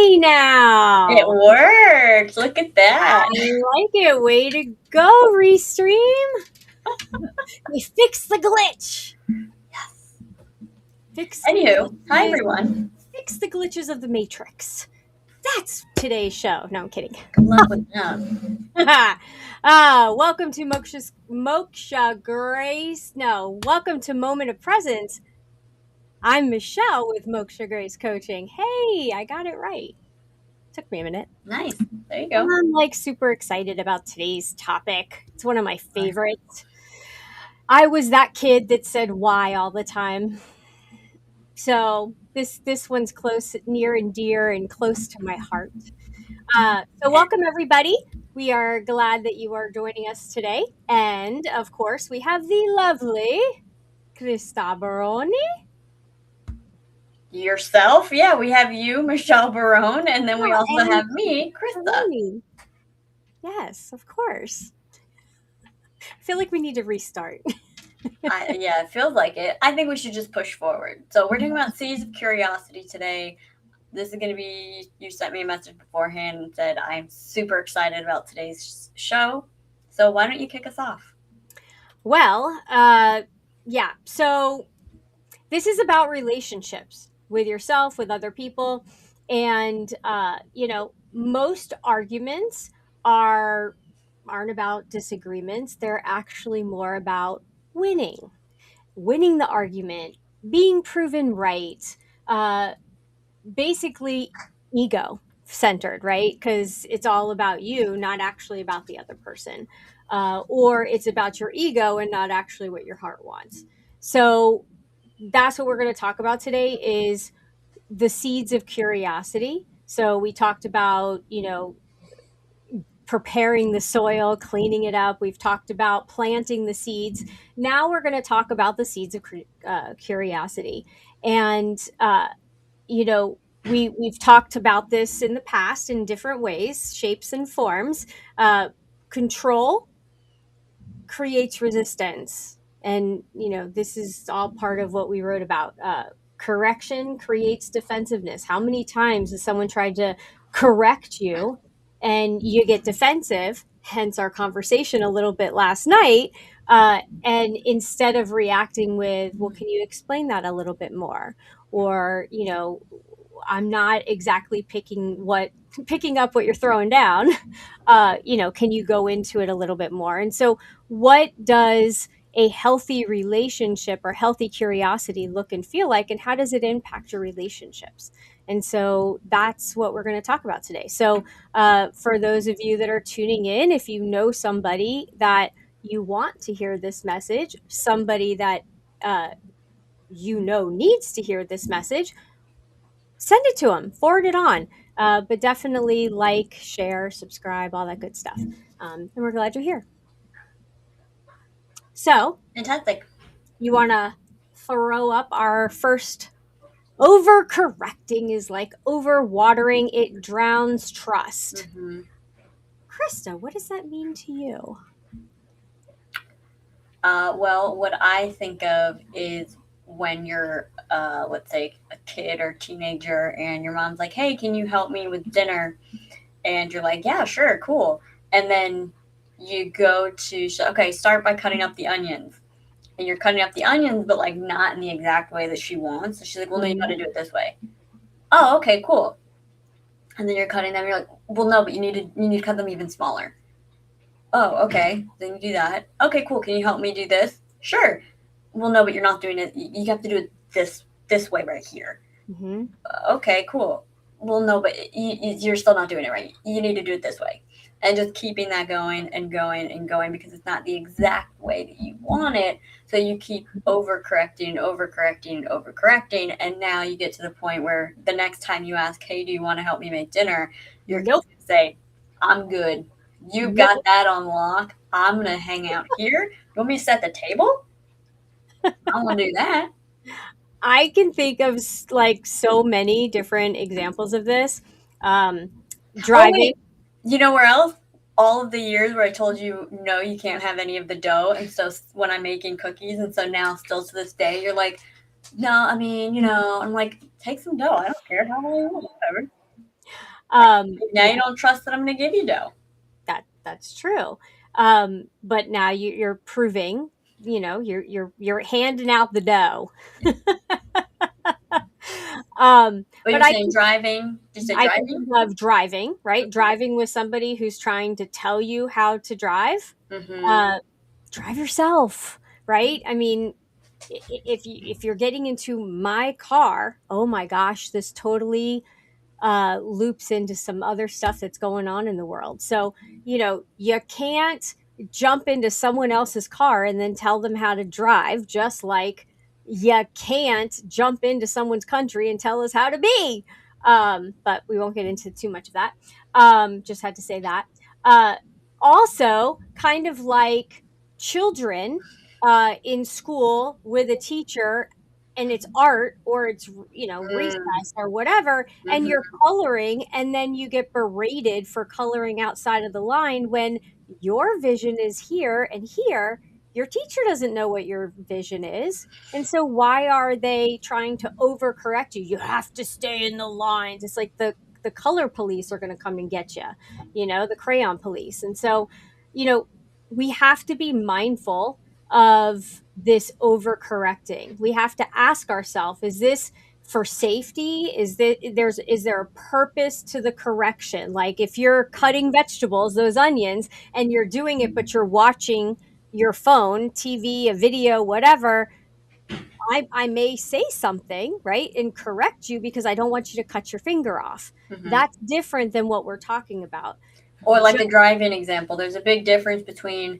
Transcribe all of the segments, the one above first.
me now. It worked. Look at that. I like it. Way to go, Restream. We fixed the glitch. Yes. Fix Anywho, hi everyone. Fix the glitches of the Matrix. That's today's show. No, I'm kidding. Good luck with them. Welcome to Moksha Grace. No, welcome to Moment of Presence. I'm Michelle with Moksha Grace Coaching. Hey, I got it right. Took me a minute. Nice. There you go. I'm super excited about today's topic. It's one of my favorites. I was that kid that said why all the time. So this one's near and dear and close to my heart. So welcome everybody. We are glad that you are joining us today. And of course, we have the lovely Krista Baroni. Yourself? Yeah, we have you, Michelle Barone, and then we also have me, Krista. Yes, of course. I feel like we need to restart. Yeah, it feels like it. I think we should just push forward. So we're talking about seeds of curiosity today. This is going to be, you sent me a message beforehand and said, I'm super excited about today's show. So why don't you kick us off? Well, yeah. So this is about relationships with yourself, with other people. And, most arguments aren't about disagreements. They're actually more about winning the argument, being proven right, basically ego centered, right? Because it's all about you, not actually about the other person. Or it's about your ego and not actually what your heart wants. So that's what we're going to talk about today is the seeds of curiosity. So we talked about, preparing the soil, cleaning it up. We've talked about planting the seeds. Now we're going to talk about the seeds of curiosity. And, we've talked about this in the past in different ways, shapes and forms. Control creates resistance. And, this is all part of what we wrote about. Correction creates defensiveness. How many times has someone tried to correct you and you get defensive? Hence our conversation a little bit last night. And instead of reacting with, well, can you explain that a little bit more? Or, I'm not exactly picking up what you're throwing down. Can you go into it a little bit more? And so what does a healthy relationship or healthy curiosity look and feel like, and how does it impact your relationships? And so that's what we're going to talk about today. So for those of you that are tuning in, if you know somebody that you want to hear this message, somebody that needs to hear this message, send it to them, forward it on. But definitely like, share, subscribe, all that good stuff. And we're glad you're here. So, fantastic. You want to throw up our first? Overcorrecting is like overwatering. It drowns trust. Mm-hmm. Krista, what does that mean to you? Well, what I think of is when you're, let's say, a kid or teenager and your mom's like, hey, can you help me with dinner? And you're like, yeah, sure, cool. And then you go to, start by cutting up the onions. And you're cutting up the onions, but like not in the exact way that she wants. So she's like, well, no, you got to do it this way. Oh, okay, cool. And then you're cutting them. You're like, well, no, but you need to cut them even smaller. Oh, okay. Then you do that. Okay, cool. Can you help me do this? Sure. Well, no, but you're not doing it. You have to do it this way right here. Mm-hmm. Okay, cool. Well, no, but you're still not doing it right. You need to do it this way. And just keeping that going and going and going because it's not the exact way that you want it. So you keep overcorrecting. And now you get to the point where the next time you ask, hey, do you want to help me make dinner? You're going to say, I'm good. You got that on lock. I'm going to hang out here. You want me to set the table? I want to do that. I can think of like so many different examples of this. Driving. You know where else? All of the years where I told you, no, you can't have any of the dough. And so when I'm making cookies, and so now still to this day, you're like, no, I mean, I'm like, take some dough. I don't care how long you want, whatever. Now Yeah, you don't trust that I'm going to give you dough. that's true. But now you're proving, you're handing out the dough. But But you're saying driving? Did you say I can driving? think of driving, right? Driving with somebody who's trying to tell you how to drive. Mm-hmm. Uh, Drive yourself, right? I mean, if you're getting into my car, oh my gosh, this totally loops into some other stuff that's going on in the world. So, you can't jump into someone else's car and then tell them how to drive, just like you can't jump into someone's country and tell us how to be. But we won't get into too much of that. Just had to say that. Uh, Also, kind of like children in school with a teacher, and it's art or it's recess or whatever, and you're Mm-hmm. coloring, and then you get berated for coloring outside of the line when your vision is here and here. Your teacher doesn't know what your vision is, and so why are they trying to overcorrect you? You have to stay in the lines. It's like the color police are going to come and get you, the crayon police. And so, you know we have to be mindful of this overcorrecting. We have to ask ourselves, is this for safety? Is there a purpose to the correction? Like if you're cutting vegetables, those onions, and you're doing it but you're watching your phone, TV, a video, whatever, I may say something, right, and correct you because I don't want you to cut your finger off. Mm-hmm. That's different than what we're talking about. Or like Just the drive-in example, there's a big difference between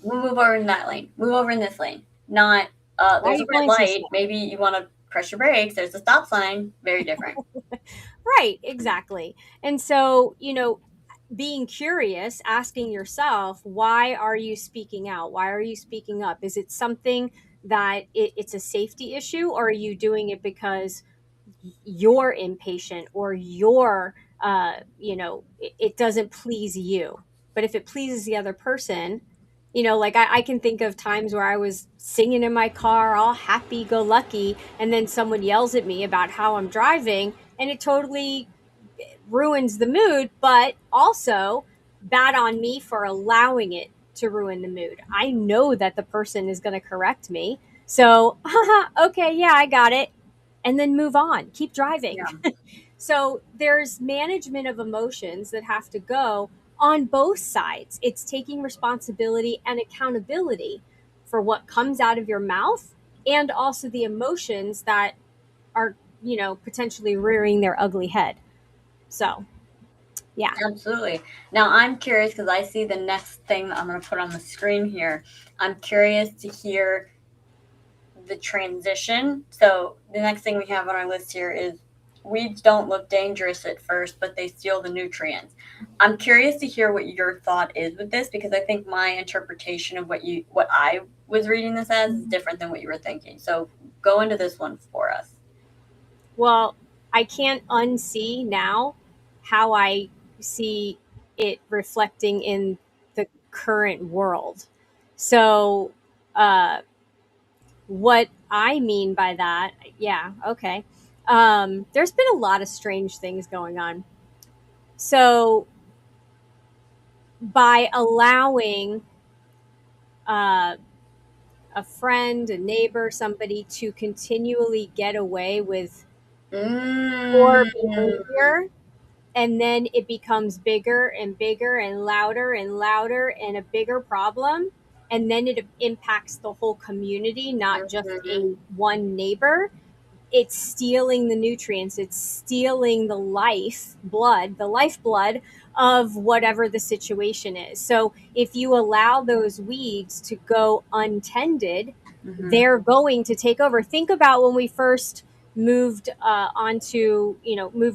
we'll move over in that lane, move over in this lane. Not why are there's a you red going so light. slow? Maybe you want to press your brakes. There's a stop sign. Very different. Right, exactly. And so, being curious, asking yourself, why are you speaking out? Why are you speaking up? Is it something that it's a safety issue, or are you doing it because you're impatient or it doesn't please you? But if it pleases the other person, like I can think of times where I was singing in my car, all happy go lucky, and then someone yells at me about how I'm driving, and it totally ruins the mood, but also bad on me for allowing it to ruin the mood. I know that the person is going to correct me. So, okay, yeah, I got it. And then move on, keep driving. Yeah, So, there's management of emotions that have to go on both sides. It's taking responsibility and accountability for what comes out of your mouth, and also the emotions that are, potentially rearing their ugly head. So, yeah. absolutely. Now I'm curious because I see the next thing that I'm going to put on the screen here. I'm curious to hear the transition. So the next thing we have on our list here is weeds don't look dangerous at first, but they steal the nutrients. I'm curious to hear what your thought is with this because I think my interpretation of what I was reading this as is different than what you were thinking. So go into this one for us. Well, I can't unsee now how I see it reflecting in the current world. So, uh, what I mean by that, yeah, okay. There's been a lot of strange things going on. So, by allowing uh, a friend, a neighbor, somebody to continually get away with poor Mm, behavior, and then it becomes bigger and bigger and louder and a bigger problem, and then it impacts the whole community, not just mhm, a one neighbor. It's stealing the nutrients, it's stealing the lifeblood of whatever the situation is. So if you allow those weeds to go untended, mhm, they're going to take over. Think about when we first moved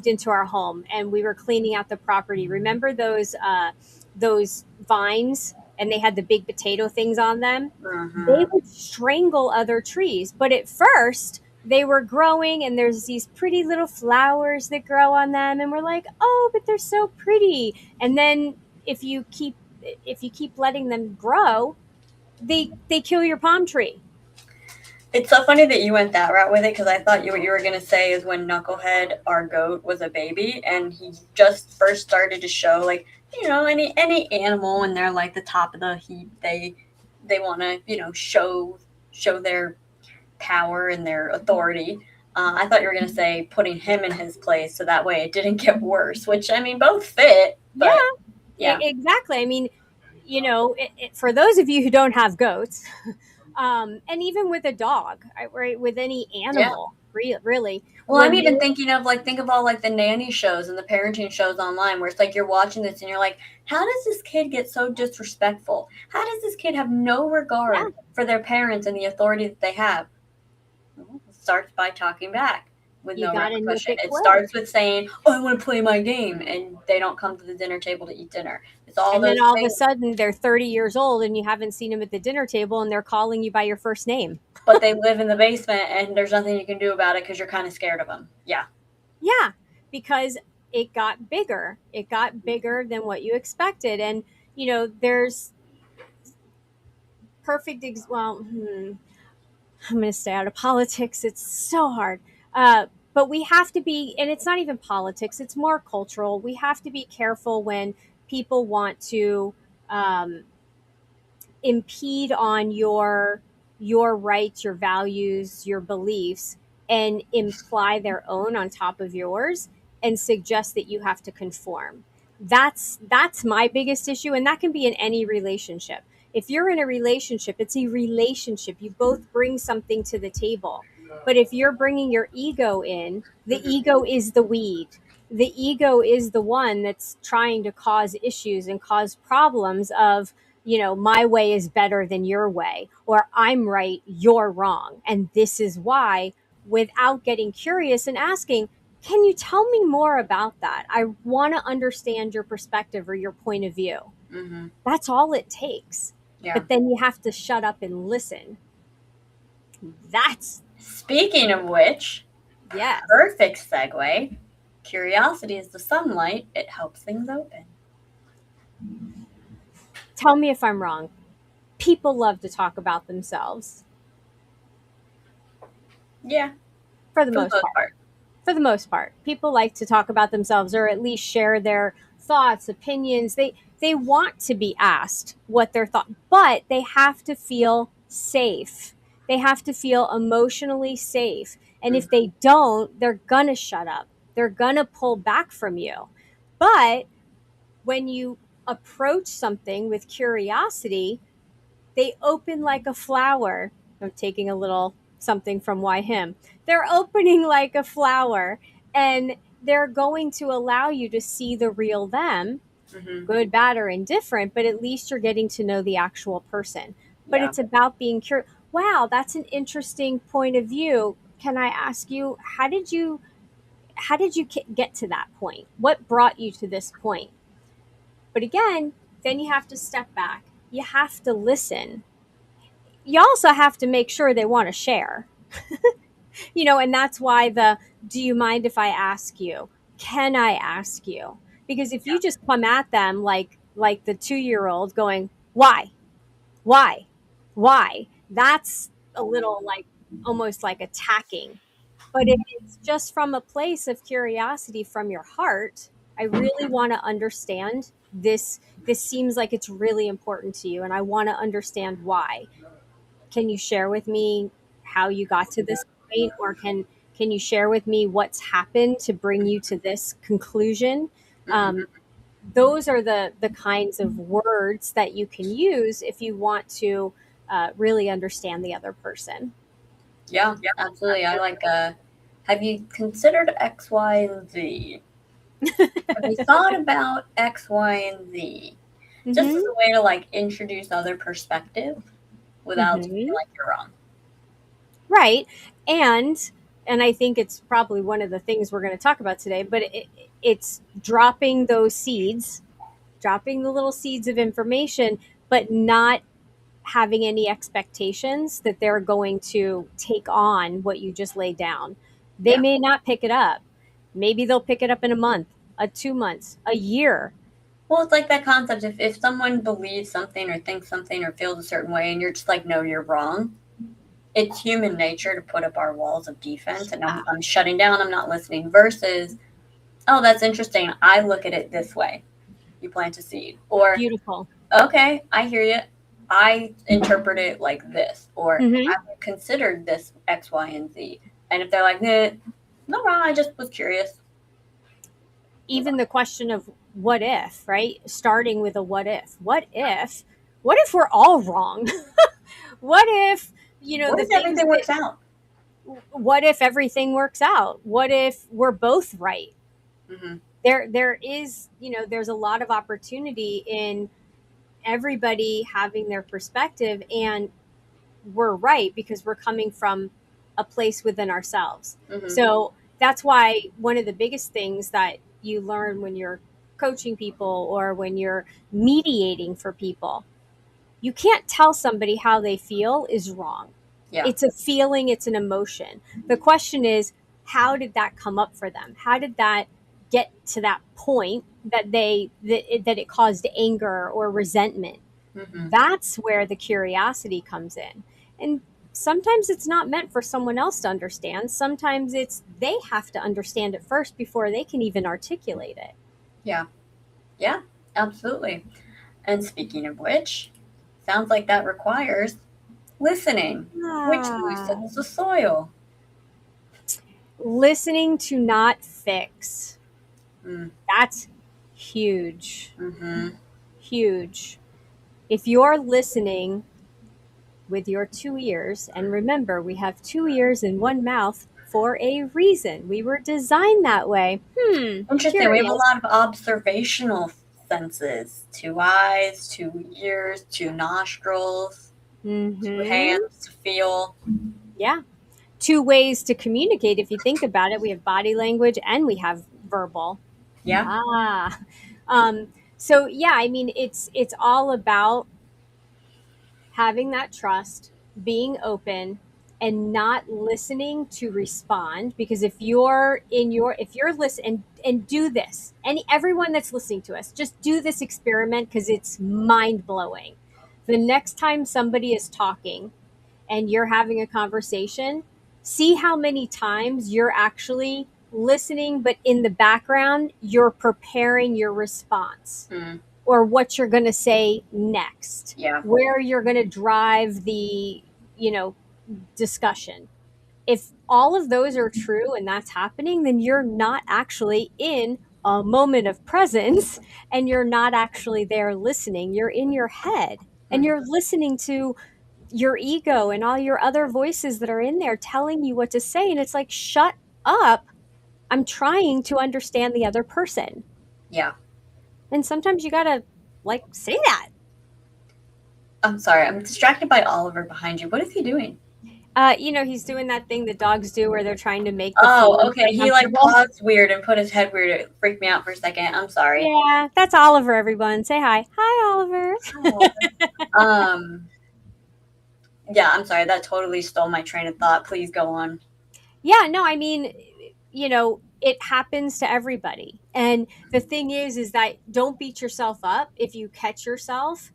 into our home and we were cleaning out the property. Remember those vines, and they had the big potato things on them? They uh-huh. would strangle other trees. But at first, they were growing, and there's these pretty little flowers that grow on them, and we're like, "Oh, but they're so pretty." And then if you keep if you keep letting them grow, they kill your palm tree. It's so funny that you went that route with it because I thought what you were going to say is when Knucklehead, our goat, was a baby and he just first started to show, like, any animal when they're like the top of the heap, they want to, show their power and their authority. I thought you were going to say putting him in his place so that way it didn't get worse, which I mean, both fit, Yeah, but yeah, exactly. I mean, for those of you who don't have goats, and even with a dog, right, with any yeah. animal, really, Well, I'm when even they're thinking of like think of all like the nanny shows and the parenting shows online where it's like you're watching this and you're like, how does this kid get so disrespectful? How does this kid have no yeah, regard for their parents and the authority that they have? Well, it starts by talking back with you no got to nip repercussion. it It quick. starts with saying, "Oh, I want to play my game," and they don't come to the dinner table to eat dinner. It's all And then those all of a things, sudden they're 30 years old and you haven't seen them at the dinner table and they're calling you by your first name. but they live in the basement and there's nothing you can do about it because you're kind of scared of them. Yeah. Yeah, because it got bigger. It got bigger than what you expected. And, there's I'm going to stay out of politics. It's so hard. But we have to be, and it's not even politics, it's more cultural. We have to be careful when people want to um, impede on your rights, your values, your beliefs, and imply their own on top of yours and suggest that you have to conform. That's my biggest issue, and that can be in any relationship. If you're in a relationship, it's a relationship. You both bring something to the table. But if you're bringing your ego in, the Mm-hmm. ego is the weed. The ego is the one that's trying to cause issues and cause problems of, my way is better than your way, or I'm right, you're wrong. And this is why, without getting curious and asking, can you tell me more about that? I want to understand your perspective or your point of view. Mm-hmm. That's all it takes. Yeah. But then you have to shut up and listen. That's, Speaking of which, yes. perfect segue. Curiosity is the sunlight. It helps things open. Tell me if I'm wrong. People love to talk about themselves Yeah, for the for the most most part. part. For the most part, people like to talk about themselves or at least share their thoughts, opinions. They want to be asked what their thought, but they have to feel safe. They have to feel emotionally safe. And if Mm-hmm. they don't, they're gonna shut up. They're gonna pull back from you. But when you approach something with curiosity, they open like a flower. I'm taking a little something from Why Him. They're opening like a flower, and they're going to allow you to see the real them, Mm-hmm. good, bad, or indifferent, but at least you're getting to know the actual person. But Yeah. it's about being curious. Wow, that's an interesting point of view. Can I ask you, how did you get to that point? What brought you to this point? But again, then you have to step back. You have to listen. You also have to make sure they want to share, and that's why do you mind if I ask you? Can I ask you? Because if Yeah. you just come at them like the 2-year-old going, why, why, that's a little like almost like attacking. But if it's just from a place of curiosity from your heart, I really want to understand this seems like it's really important to you and I want to understand why. Can you share with me how you got to this point, or can you share with me what's happened to bring you to this conclusion? um, Mm-hmm. those are the kinds of words that you can use if you want to really understand the other person. Yeah, absolutely. I like. Have you considered X, Y, and Z? Have you thought about X, Y, and Z? Just as Hmm. a way to like introduce other perspective without feeling Hmm. like you're wrong. Right. And I think it's probably one of the things we're going to talk about today, but it's dropping those seeds, dropping the little seeds of information, but not having any expectations that they're going to take on what you just laid down. They Yeah. may not pick it up. Maybe they'll pick it up in a month, 2 months, a year. Well, it's like that concept. If someone believes something or thinks something or feels a certain way, and you're just like, no, you're wrong. it's human nature to put up our walls of defense, and Ah, I'm shutting down, I'm not listening, versus, oh, that's interesting. I look at it this way. You plant a seed. Or, beautiful. okay, I hear you. I interpret it like this. Or, Hmm. I've considered this X, Y, and Z. And if they're like, nah, no wrong, I just was curious. Move Even on. the question of what if, right? Starting with a what if. What if we're all wrong? What if, What the if things everything that, works out? what if everything works out? What if we're both right? Mm-hmm. There is, there's a lot of opportunity in everybody having their perspective, and we're right because we're coming from a place within ourselves. Mm-hmm. So that's why one of the biggest things that you learn when you're coaching people or when you're mediating for people, you can't tell somebody how they feel is wrong. Yeah. It's a feeling, it's an emotion. The question is, how did that come up for them? How did that get to that point that it caused anger or resentment? Mm-hmm. That's where the curiosity comes in. And sometimes it's not meant for someone else to understand. Sometimes it's they have to understand it first before they can even articulate it. Yeah. Yeah. Absolutely. And speaking of which, sounds like that requires listening, which Ah, loosens the soil. listening to not fix. Mm, That's huge. mm-hmm. Huge. If you're listening with your two ears, and remember, we have two ears and one mouth for a reason. We were designed that way. Interesting. We have a Curious. lot of observational senses: two eyes, two ears, two nostrils, two Mm-hmm. hands to feel. Yeah. Two ways to communicate. If you think about it, we have body language and we have verbal. Yeah. Ah. So yeah, I mean, it's all about having that trust, being open, and not listening to respond. Because if you're listening, and do this, everyone that's listening to us, just do this experiment because it's mind blowing. The next time somebody is talking and you're having a conversation, see how many times you're actually listening, but in the background, you're preparing your response Mm, or what you're going to say next, yeah. where you're going to drive the, you know, discussion. If all of those are true and that's happening, then you're not actually in a moment of presence and you're not actually there listening. You're in your head and Mm, you're listening to your ego and all your other voices that are in there telling you what to say. And it's like, shut up. I'm trying to understand the other person. yeah. And sometimes you got to like say that. I'm sorry. I'm distracted by Oliver behind you. What is he doing? He's doing that thing that dogs do where they're trying to make the Oh, floor okay. He like uncomfortable. paused weird and put his head weird. It freaked me out for a second. I'm sorry. Yeah, that's Oliver, everyone. Say hi. Hi, Oliver. Hi, Oliver. Um, yeah, I'm sorry. That totally stole my train of thought. Please go on. Yeah, no, I mean, it happens to everybody. And the thing is that don't beat yourself up if you catch yourself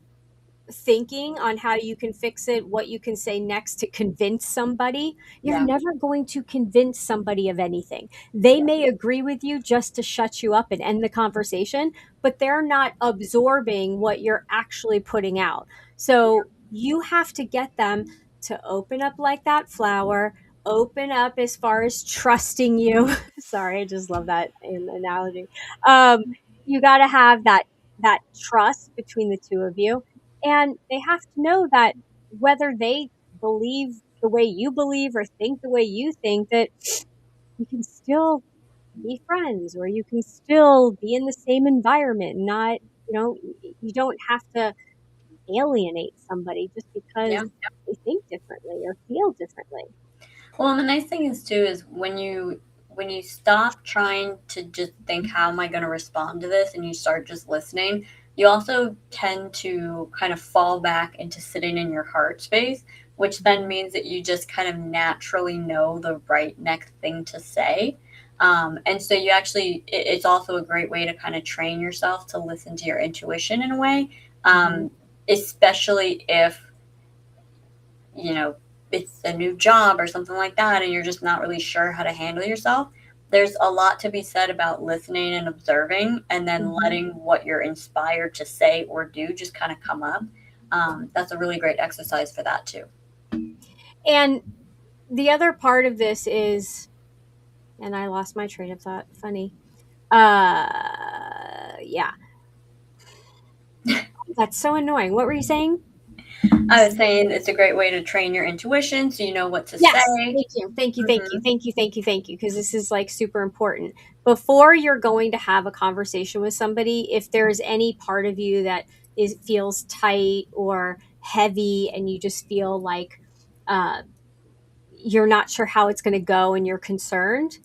thinking on how you can fix it, what you can say next to convince somebody. You're Yeah, never going to convince somebody of anything. They yeah, may agree with you just to shut you up and end the conversation, but they're not absorbing what you're actually putting out. So you have to get them to open up like that flower, open up as far as trusting you. Sorry, I just love that analogy. Um, you got to have that trust between the two of you, and they have to know that whether they believe the way you believe or think the way you think, that you can still be friends or you can still be in the same environment. Not, you don't have to alienate somebody just yeah. because they think differently or feel differently. Well, and the nice thing is too is when you stop trying to just think how am I going to respond to this and you start just listening, you also tend to kind of fall back into sitting in your heart space, which then means that you just kind of naturally know the right next thing to say. And so you actually, it's also a great way to kind of train yourself to listen to your intuition in a way, Hmm. especially if, you know, it's a new job or something like that, and you're just not really sure how to handle yourself, there's a lot to be said about listening and observing, and then Mhm. letting what you're inspired to say or do just kind of come up. That's a really great exercise for that too. And the other part of this is, and I lost my train of thought. Funny. Yeah, that's so annoying. What were you saying? I was saying it's a great way to train your intuition so you know what to Yes, say. thank you. Thank you. Thank you. Hmm. Thank you. Thank you. Thank you. Because this is like super important. Before you're going to have a conversation with somebody, if there's any part of you that feels tight or heavy and you just feel like uh, you're not sure how it's going to go and you're concerned,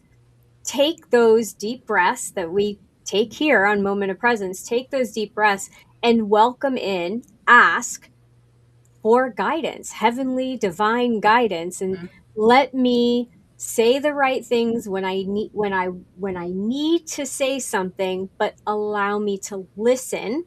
take those deep breaths that we take here on Moment of Presence, take those deep breaths and welcome in, ask for guidance, heavenly, divine guidance, and let me say the right things when I need to say something, but allow me to listen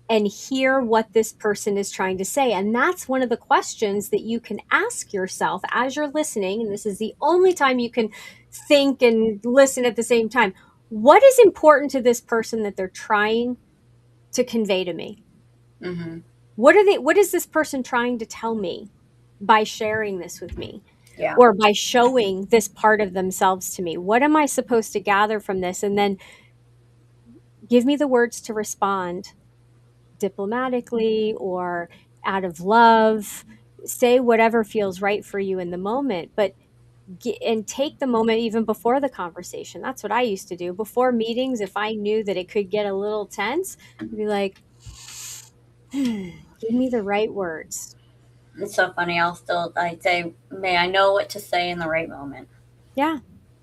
and hear what this person is trying to say. And that's one of the questions that you can ask yourself as you're listening. And this is the only time you can think and listen at the same time. What is important to this person that they're trying to convey to me? Hmm. What is this person trying to tell me by sharing this with me Yeah. or by showing this part of themselves to me? What am I supposed to gather from this? And then give me the words to respond diplomatically or out of love. Say whatever feels right for you in the moment, but and take the moment even before the conversation. That's what I used to do before meetings. If I knew that it could get a little tense, I'd be like, give me the right words. It's so funny. I say, may I know what to say in the right moment. Yeah.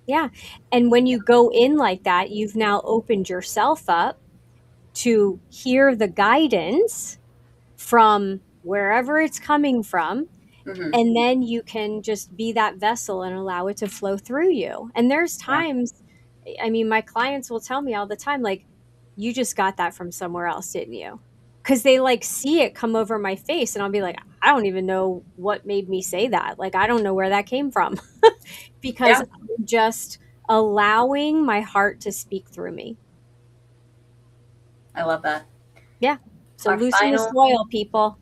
Yeah. And when you go in like that, you've now opened yourself up to hear the guidance from wherever it's coming from. Hmm. And then you can just be that vessel and allow it to flow through you. And there's Yeah. times, I mean, my clients will tell me all the time, like, you just got that from somewhere else, didn't you? Because they like see it come over my face, and I'll be like, I don't even know what made me say that. Like, I don't know where that came from because Yeah. I'm just allowing my heart to speak through me. I love that. Yeah. So Our loosen the final soil, people.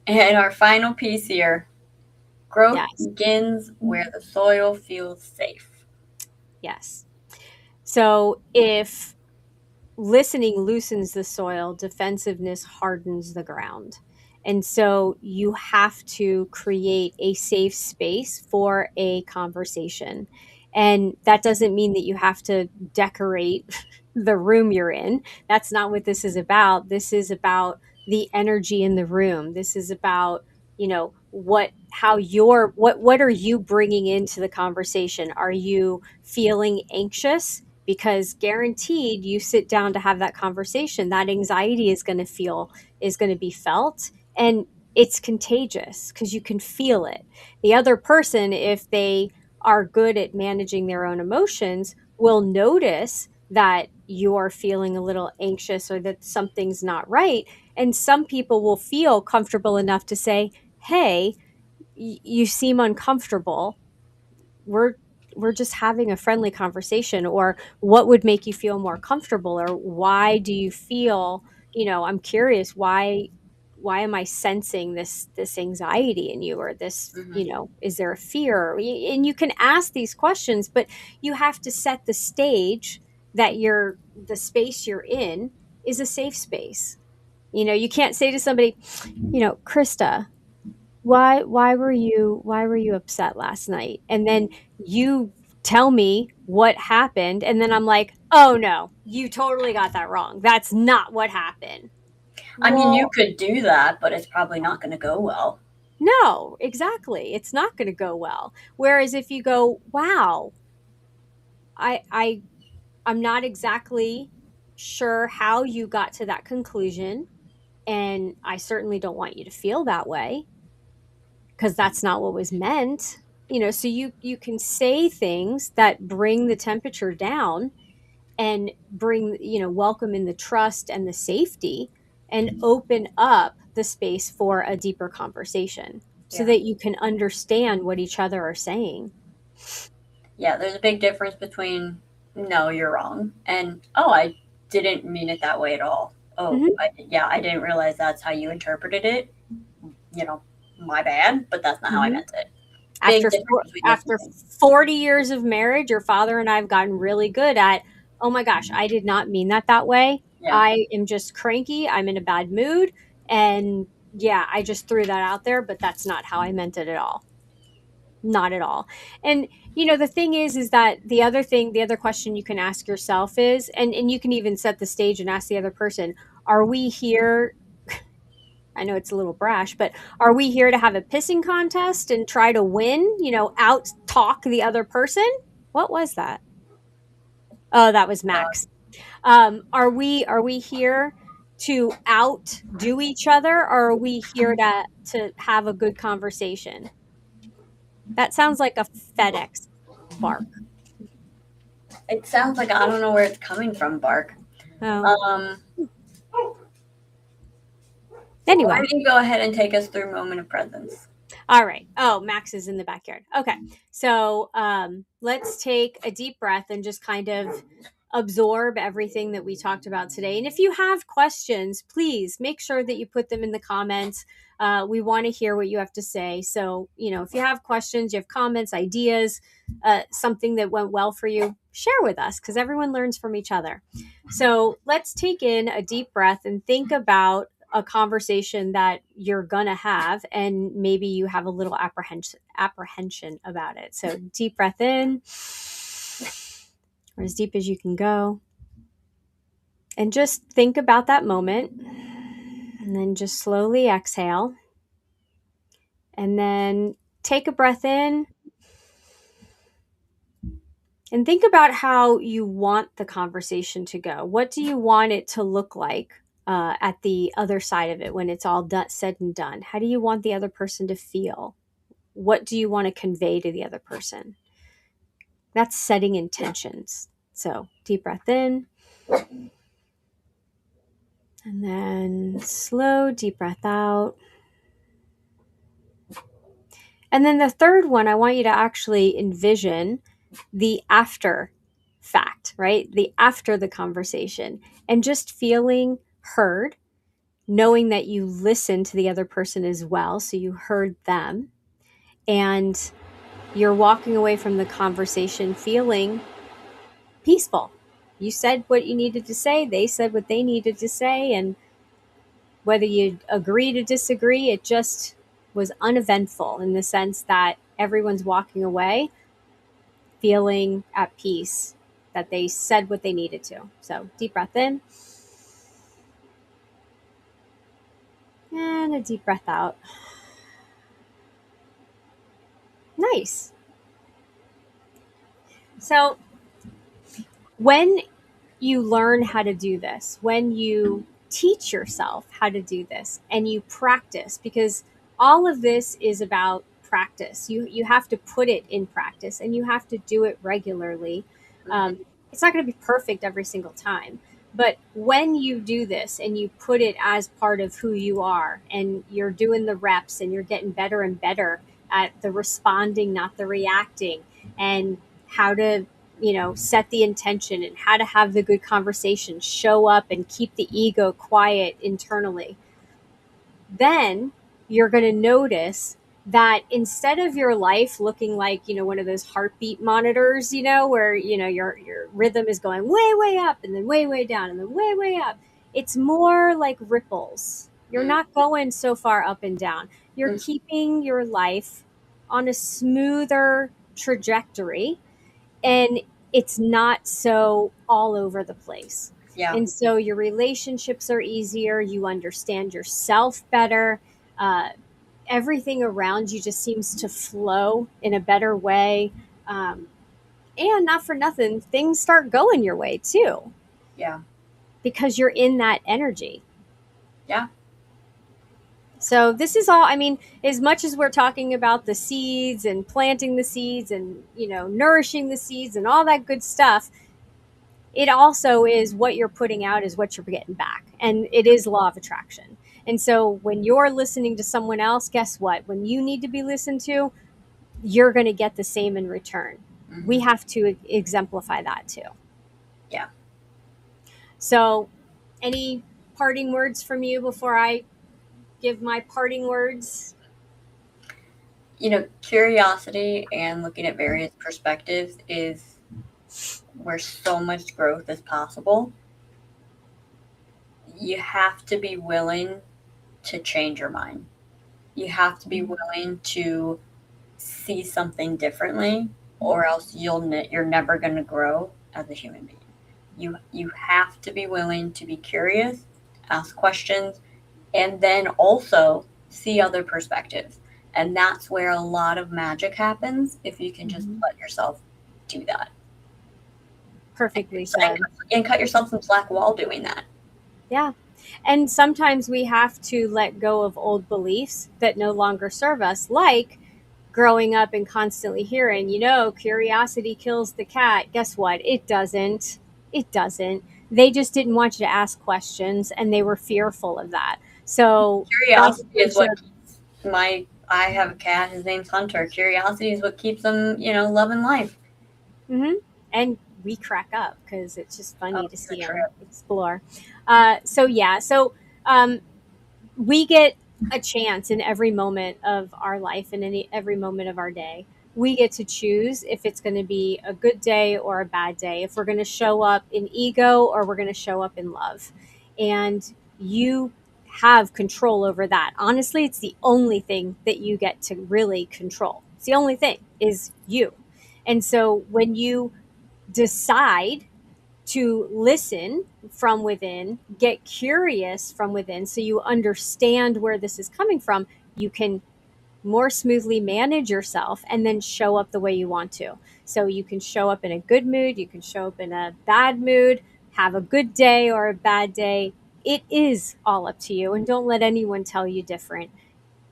and our final piece here. Growth Yes. begins where the soil feels safe. Yes. So if listening loosens the soil, defensiveness hardens the ground. And so you have to create a safe space for a conversation. And that doesn't mean that you have to decorate the room you're in. That's not what this is about. This is about the energy in the room. This is about, what are you bringing into the conversation? Are you feeling anxious? Because guaranteed you sit down to have that conversation, that anxiety is going to be felt, and it's contagious because you can feel it. The other person, if they are good at managing their own emotions, will notice that you're feeling a little anxious or that something's not right. And some people will feel comfortable enough to say, hey, you seem uncomfortable. We're just having a friendly conversation, or what would make you feel more comfortable, or why do you feel, I'm curious, why am I sensing this anxiety in you, or this, Hmm. is there a fear? And you can ask these questions, but you have to set the stage that the space you're in is a safe space. You can't say to somebody, Krista, why were you upset last night? And then you tell me what happened, and then I'm like, oh no, you totally got that wrong, that's not what happened. I mean, you Well, could do that, but it's probably not going to go well. no, exactly, it's not going to go well. Whereas if you go, wow, I'm not exactly sure how you got to that conclusion, and I certainly don't want you to feel that way, because that's not what was meant. So you can say things that bring the temperature down and bring, welcome in the trust and the safety, and open up the space for a deeper conversation. so Yeah. that you can understand what each other are saying. Yeah, there's a big difference between no, you're wrong, and oh, I didn't mean it that way at all. Oh, Hmm. yeah, I didn't realize that's how you interpreted it. You know, my bad, but that's not how I Hmm. meant it. Big difference between those two After things. 40 years of marriage, your father and I have gotten really good at, oh my gosh, I did not mean that way. Yeah. I am just cranky. I'm in a bad mood. And yeah, I just threw that out there, but that's not how I meant it at all. Not at all. And the thing is that the other question you can ask yourself is, and you can even set the stage and ask the other person, are we here? I know it's a little brash, but are we here to have a pissing contest and try to win, out talk the other person? What was that? Oh, that was Dog. Max. Are we here to outdo each other, or are we here to have a good conversation? That sounds like a FedEx bark. It sounds like I don't know where it's coming from, Bark. Oh, Um, why anyway. don't you go ahead and take us through moment of presence? All right. Oh, Max is in the backyard. Okay. So let's take a deep breath and just kind of absorb everything that we talked about today. And if you have questions, please make sure that you put them in the comments. We want to hear what you have to say. So, if you have questions, you have comments, ideas, something that went well for you, share with us because everyone learns from each other. So let's take in a deep breath and think about a conversation that you're gonna have, and maybe you have a little apprehension about it. So deep breath in, or as deep as you can go, and just think about that moment, and then just slowly exhale, and then take a breath in and think about how you want the conversation to go. What do you want it to look like at the other side of it when it's all said and done? How do you want the other person to feel? What do you want to convey to the other person? That's setting intentions. So deep breath in, and then slow deep breath out. And then the third one, I want you to actually envision the after fact, right? The after the conversation, and just feeling heard, knowing that you listened to the other person as well. So you heard them, and you're walking away from the conversation feeling peaceful. You said what you needed to say, they said what they needed to say, and whether you agree to disagree, it just was uneventful in the sense that everyone's walking away feeling at peace that they said what they needed to. So, deep breath in and a deep breath out. Nice. So, when you learn how to do this, when you teach yourself how to do this and you practice, because all of this is about practice. You have to put it in practice and you have to do it regularly. Mm-hmm. It's not going to be perfect every single time, but when you do this and you put it as part of who you are, and you're doing the reps and you're getting better and better at the responding, not the reacting, and how to set the intention and how to have the good conversation, show up and keep the ego quiet internally, then you're going to notice that instead of your life looking like one of those heartbeat monitors, where your rhythm is going way up and then way down and then way up, it's more like ripples. You're not going so far up and down. You're Mm-hmm. keeping your life on a smoother trajectory, and it's not so all over the place. Yeah. And so your relationships are easier. You understand yourself better. Uh, Everything around you just seems to flow in a better way. Um, and not for nothing, things start going your way too, Yeah. because you're in that energy. Yeah. So this is all, I mean, as much as we're talking about the seeds and planting the seeds and, nourishing the seeds and all that good stuff, it also is what you're putting out is what you're getting back. And it is law of attraction. And so when you're listening to someone else, guess what? When you need to be listened to, you're going to get the same in return. We Hmm. have to exemplify that too. Yeah. So, any parting words from you before I give my parting words? Curiosity and looking at various perspectives is where so much growth is possible. You have to be willing to change your mind. You have to be willing to see something differently, or else you're never going to grow as a human being. You have to be willing to be curious, ask questions, and then also see other perspectives. And that's where a lot of magic happens if you can just Mm-hmm. let yourself do that. Perfectly And, said. and cut yourself some slack while doing that. Yeah. And sometimes we have to let go of old beliefs that no longer serve us, like growing up and constantly hearing, curiosity kills the cat. Guess what? It doesn't. It doesn't. They just didn't want you to ask questions and they were fearful of that. So that's a Curiosity is bunch what of, keeps I have a cat, his name's Hunter. Curiosity is what keeps him, loving life. mm-hmm. And we crack up because it's just Oh, funny to he's a see him trip. explore. So, yeah. So, we get a chance in every moment of our life and in every moment of our day. We get to choose if it's going to be a good day or a bad day, if we're going to show up in ego or we're going to show up in love. And you have control over that. Honestly, it's the only thing that you get to really control. It's the only thing is you. And so when you decide to listen from within, get curious from within so you understand where this is coming from, you can more smoothly manage yourself and then show up the way you want to. So you can show up in a good mood, you can show up in a bad mood, have a good day or a bad day. It is all up to you, and don't let anyone tell you different.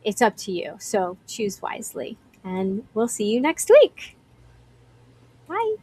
It's up to you. So choose wisely. And we'll see you next week. Bye.